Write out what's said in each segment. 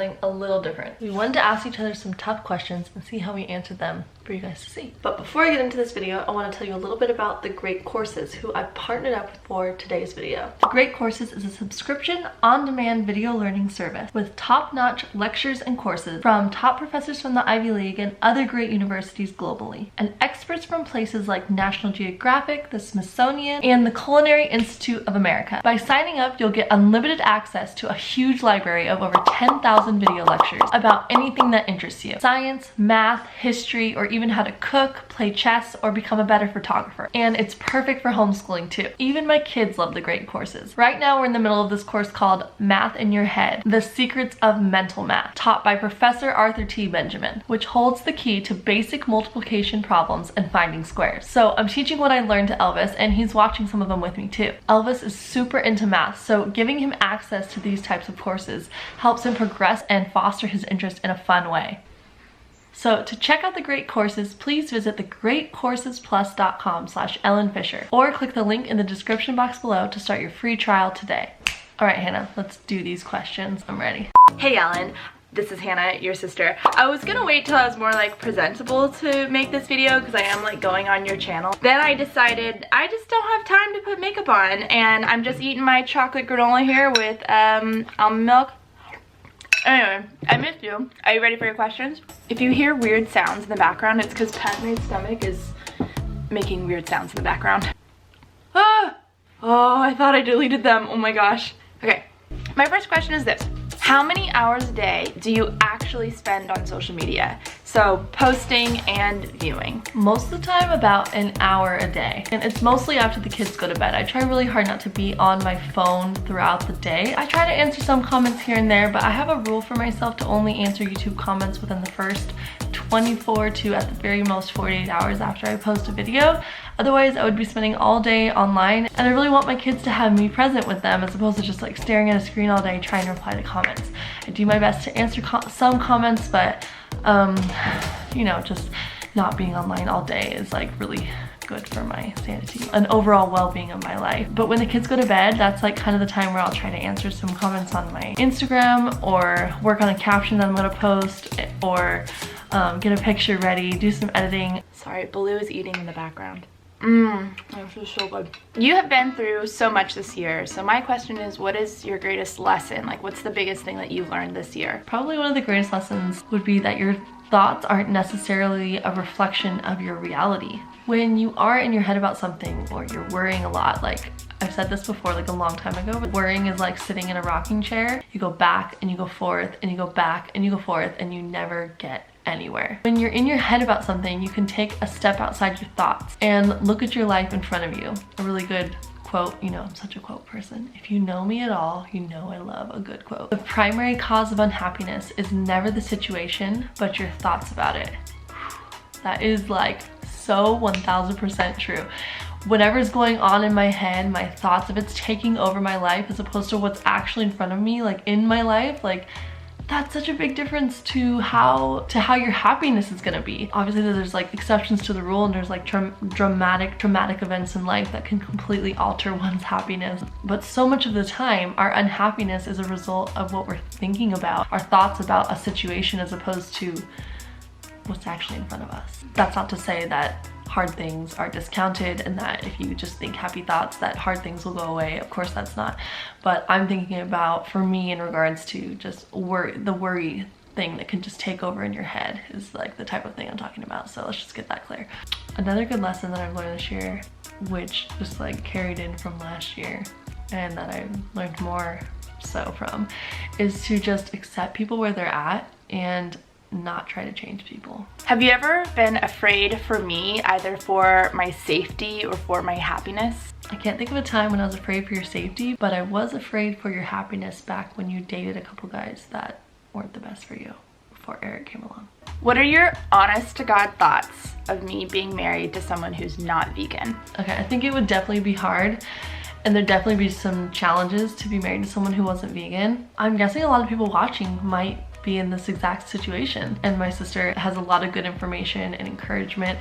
something a little different. We wanted to ask each other some tough questions and see how we answered them for you guys to see. But before I get into this video, I want to tell you a little bit about the Great Courses, who I've partnered up with for today's video. The Great Courses is a subscription on-demand video learning service with top-notch lectures and courses from top professors from the Ivy League and other great universities globally, and experts from places like National Geographic, the Smithsonian, and the Culinary Institute of America. By signing up, you'll get unlimited access to a huge library of over 10,000 video lectures about anything that interests you: science, math, history, or even how to cook, play chess, or become a better photographer. And it's perfect for homeschooling too. Even my kids love the Great Courses. Right now we're in the middle of this course called Math in Your Head: The Secrets of Mental Math, taught by Professor Arthur T. Benjamin, which holds the key to basic multiplication problems and finding squares. So I'm teaching what I learned to Elvis, and he's watching some of them with me too. Elvis is super into math, so giving him access to these types of courses helps him progress and foster his interest in a fun way. So to check out the Great Courses, please visit thegreatcoursesplus.com/EllenFisher or click the link in the description box below to start your free trial today. All right, Hannah, let's do these questions. I'm ready. Hey, Ellen. This is Hannah, your sister. I was gonna wait till I was more like presentable to make this video because I am like going on your channel. Then I decided I just don't have time to put makeup on, and I'm just eating my chocolate granola here with almond milk. Anyway, I missed you. Are you ready for your questions? If you hear weird sounds in the background, it's because Padme's stomach is making weird sounds in the background. Ah! Oh, I thought I deleted them. Oh my gosh. Okay, my first question is this. How many hours a day do you actually spend on social media? So posting and viewing. Most of the time about an hour a day, and it's mostly after the kids go to bed. I try really hard not to be on my phone throughout the day. I try to answer some comments here and there, but I have a rule for myself to only answer YouTube comments within the first 24 to at the very most 48 hours after I post a video. Otherwise, I would be spending all day online, and I really want my kids to have me present with them as opposed to just like staring at a screen all day trying to reply to comments. I do my best to answer some comments, but you know, just not being online all day is like really good for my sanity and overall well-being of my life. But when the kids go to bed, that's like kind of the time where I'll try to answer some comments on my Instagram or work on a caption that I'm gonna post, or get a picture ready, do some editing. Sorry, Baloo is eating in the background. This is so good. You have been through so much this year, so my question is, what is your greatest lesson? Like, what's the biggest thing that you've learned this year? Probably one of the greatest lessons would be that your thoughts aren't necessarily a reflection of your reality. When you are in your head about something, or you're worrying a lot, like I've said this before like a long time ago, but worrying is like sitting in a rocking chair. You go back and you go forth and you go back and you go forth and you never get anywhere. When you're in your head about something, you can take a step outside your thoughts and look at your life in front of you. A really good quote, you know, I'm such a quote person. If you know me at all, you know I love a good quote. The primary cause of unhappiness is never the situation, but your thoughts about it. That is like so 1000% true. Whatever's going on in my head, my thoughts, if it's taking over my life as opposed to what's actually in front of me, like in my life, like that's such a big difference to how your happiness is gonna be. Obviously there's like exceptions to the rule, and there's like dramatic events in life that can completely alter one's happiness. But so much of the time, our unhappiness is a result of what we're thinking about, our thoughts about a situation as opposed to what's actually in front of us. That's not to say that hard things are discounted and that if you just think happy thoughts that hard things will go away. Of course that's not. But I'm thinking about, for me, in regards to just the worry thing that can just take over in your head is like the type of thing I'm talking about. So let's just get that clear. Another good lesson that I've learned this year, which just like carried in from last year and that I've learned more so from, is to just accept people where they're at and not try to change people. Have you ever been afraid for me, either for my safety or for my happiness? I can't think of a time when I was afraid for your safety, but I was afraid for your happiness back when you dated a couple guys that weren't the best for you before Eric came along. What are your honest to God thoughts of me being married to someone who's not vegan? Okay, I think it would definitely be hard, and there'd definitely be some challenges to be married to someone who wasn't vegan. I'm guessing a lot of people watching might be in this exact situation. And my sister has a lot of good information and encouragement,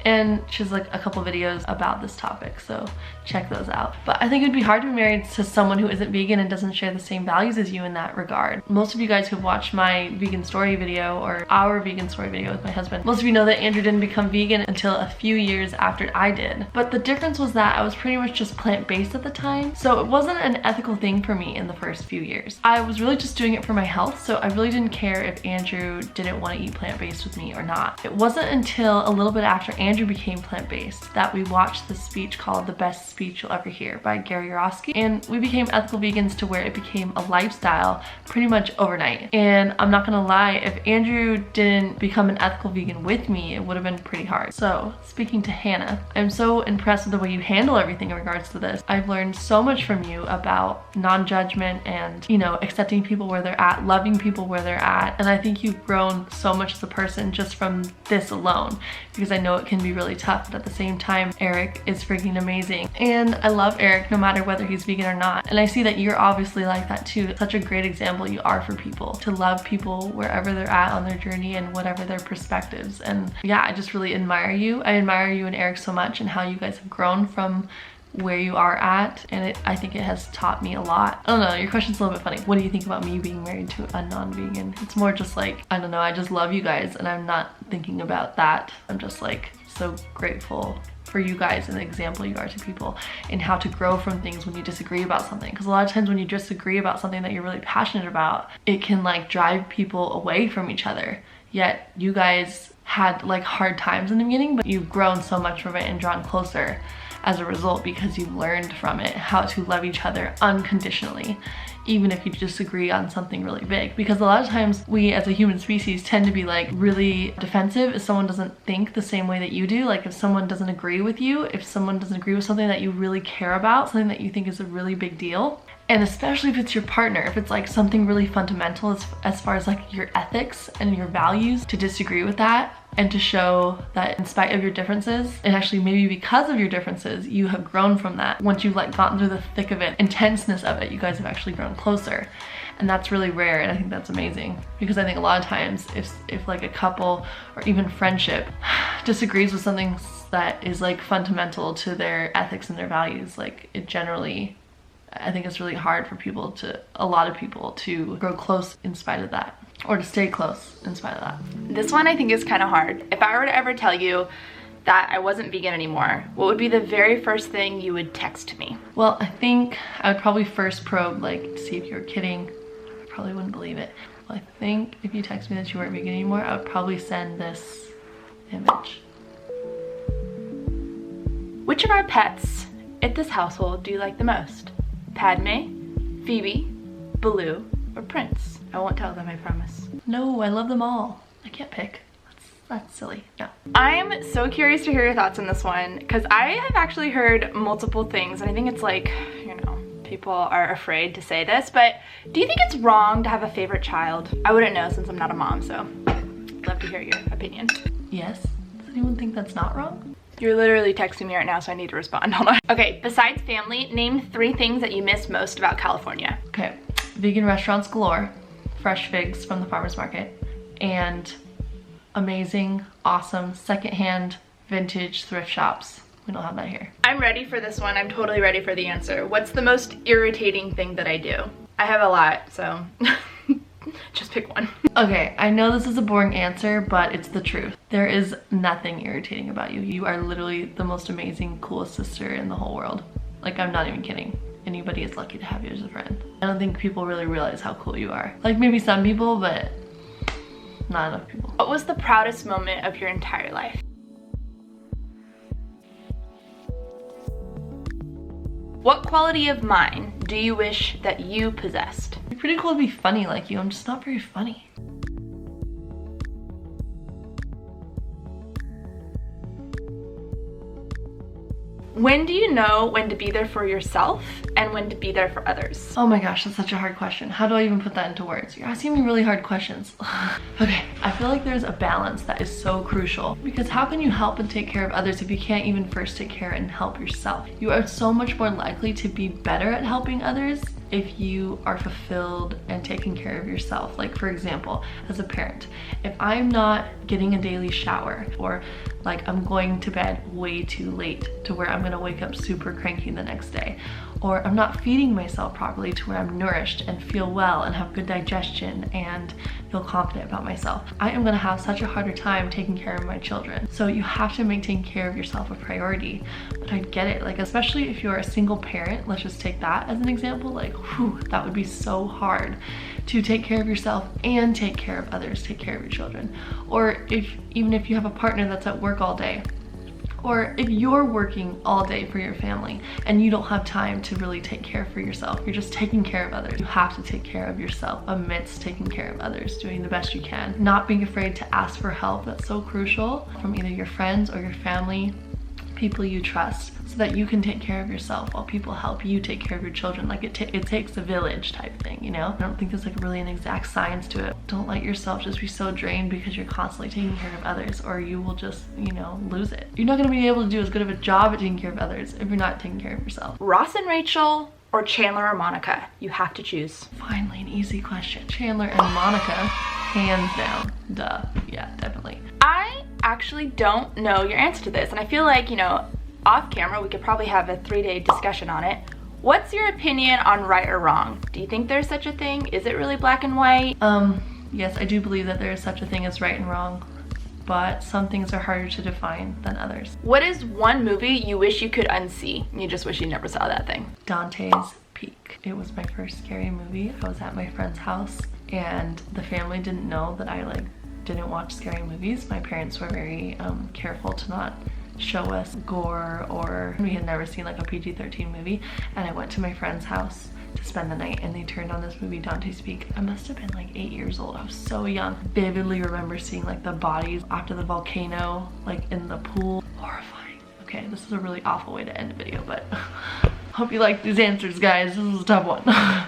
and she has like a couple videos about this topic, so check those out. But I think it'd be hard to be married to someone who isn't vegan and doesn't share the same values as you in that regard. Most of you guys who've watched my vegan story video or our vegan story video with my husband, most of you know that Andrew didn't become vegan until a few years after I did. But the difference was that I was pretty much just plant-based at the time, so it wasn't an ethical thing for me in the first few years. I was really just doing it for my health, so I really didn't care if Andrew didn't want to eat plant-based with me or not. It wasn't until a little bit after Andrew became plant-based that we watched this speech called The Best Speech You'll Ever Hear by Gary Yourofsky, and we became ethical vegans to where it became a lifestyle pretty much overnight. And I'm not gonna lie, if Andrew didn't become an ethical vegan with me, it would have been pretty hard. So speaking to Hannah, I'm so impressed with the way you handle everything in regards to this. I've learned so much from you about non-judgment and, you know, accepting people where they're at, loving people where they're at. And I think you've grown so much as a person just from this alone, because I know it can be really tough, but at the same time, Eric is freaking amazing. And I love Eric no matter whether he's vegan or not. And I see that you're obviously like that too. It's such a great example you are for people, to love people wherever they're at on their journey and whatever their perspectives. And yeah, I just really admire you. I admire you and Eric so much, and how you guys have grown from where you are at, and I think it has taught me a lot. I don't know, your question's a little bit funny. What do you think about me being married to a non-vegan? It's more just like, I don't know, I just love you guys, and I'm not thinking about that. I'm just like so grateful for you guys and the example you are to people, and how to grow from things when you disagree about something. Because a lot of times when you disagree about something that you're really passionate about, it can like drive people away from each other. Yet you guys had like hard times in the beginning, but you've grown so much from it and drawn closer as a result, because you've learned from it how to love each other unconditionally, even if you disagree on something really big. Because a lot of times we as a human species tend to be like really defensive if someone doesn't think the same way that you do. Like if someone doesn't agree with you, if someone doesn't agree with something that you really care about, something that you think is a really big deal. And especially if it's your partner, if it's like something really fundamental as far as like your ethics and your values, to disagree with that and to show that in spite of your differences, and actually maybe because of your differences, you have grown from that. Once you've like gotten through the thick of it, intenseness of it, you guys have actually grown closer. And that's really rare, and I think that's amazing. Because I think a lot of times if like a couple or even friendship disagrees with something that is like fundamental to their ethics and their values, like it generally, I think it's really hard for people to, a lot of people, to grow close in spite of that, or to stay close in spite of that. This one I think is kind of hard. If I were to ever tell you that I wasn't vegan anymore, what would be the very first thing you would text me? Well, I think I would probably first probe, like, to see if you were kidding. I probably wouldn't believe it. Well, I think if you text me that you weren't vegan anymore, I would probably send this image. Which of our pets at this household do you like the most? Padme, Phoebe, Baloo, or Prince? I won't tell them, I promise. No, I love them all. I can't pick. That's silly. No. I'm so curious to hear your thoughts on this one, because I have actually heard multiple things, and I think it's like, you know, people are afraid to say this, but do you think it's wrong to have a favorite child? I wouldn't know since I'm not a mom, so I'd love to hear your opinion. Yes. Does anyone think that's not wrong? You're literally texting me right now, so I need to respond. Hold on. Okay, besides family, name 3 things that you miss most about California. Okay, vegan restaurants galore, fresh figs from the farmer's market, and amazing, awesome, secondhand, vintage thrift shops. We don't have that here. I'm ready for this one. I'm totally ready for the answer. What's the most irritating thing that I do? I have a lot, so just pick one. Okay, I know this is a boring answer, but it's the truth. There is nothing irritating about you. You are literally the most amazing, coolest sister in the whole world. Like, I'm not even kidding. Anybody is lucky to have you as a friend. I don't think people really realize how cool you are. Like, maybe some people, but not enough people. What was the proudest moment of your entire life? What quality of mine do you wish that you possessed? It'd be pretty cool to be funny like you. I'm just not very funny. When do you know when to be there for yourself and when to be there for others? Oh my gosh, that's such a hard question. How do I even put that into words? You're asking me really hard questions. Okay, I feel like there's a balance that is so crucial, because how can you help and take care of others if you can't even first take care and help yourself? You are so much more likely to be better at helping others if you are fulfilled and taking care of yourself. Like for example, as a parent, if I'm not getting a daily shower, or like I'm going to bed way too late to where I'm gonna wake up super cranky the next day, or I'm not feeding myself properly to where I'm nourished and feel well and have good digestion and feel confident about myself, I am gonna have such a harder time taking care of my children. So you have to make taking care of yourself a priority. But I get it, like especially if you're a single parent, let's just take that as an example, like whew, that would be so hard to take care of yourself and take care of others, take care of your children. Or even if you have a partner that's at work all day, or if you're working all day for your family and you don't have time to really take care for yourself, you're just taking care of others. You have to take care of yourself amidst taking care of others, doing the best you can. Not being afraid to ask for help, that's so crucial, from either your friends or your family, people you trust, so that you can take care of yourself while people help you take care of your children. Like it takes a village type thing, you know? I don't think there's like really an exact science to it. Don't let yourself just be so drained because you're constantly taking care of others, or you will just, you know, lose it. You're not gonna be able to do as good of a job at taking care of others if you're not taking care of yourself. Ross and Rachel or Chandler or Monica? You have to choose. Finally, an easy question. Chandler and Monica, hands down. Duh, yeah, definitely. I actually don't know your answer to this, and I feel like, you know, off camera we could probably have a 3-day discussion on it. What's your opinion on right or wrong? Do you think there's such a thing? Is it really black and white? Yes, I do believe that there is such a thing as right and wrong, but some things are harder to define than others. What is one movie you wish you could unsee? You just wish you never saw that thing. Dante's Peak. It was my first scary movie. I was at my friend's house and the family didn't know that I didn't watch scary movies. My parents were very careful to not show us gore, or we had never seen like a PG-13 movie. And I went to my friend's house to spend the night and they turned on this movie, Dante's Peak. I must have been like 8 years old. I was so young. Vividly remember seeing like the bodies after the volcano, like in the pool. Horrifying. Okay, this is a really awful way to end a video, but hope you like these answers, guys. This is a tough one.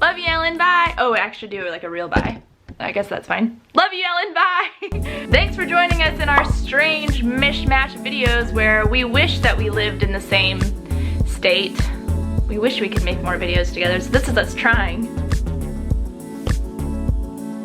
Love you, Ellen, bye. Oh, actually do like a real bye. I guess that's fine. Love you, Ellen, bye. Thanks for joining us in our strange mishmash videos where we wish that we lived in the same state. We wish we could make more videos together, so this is us trying.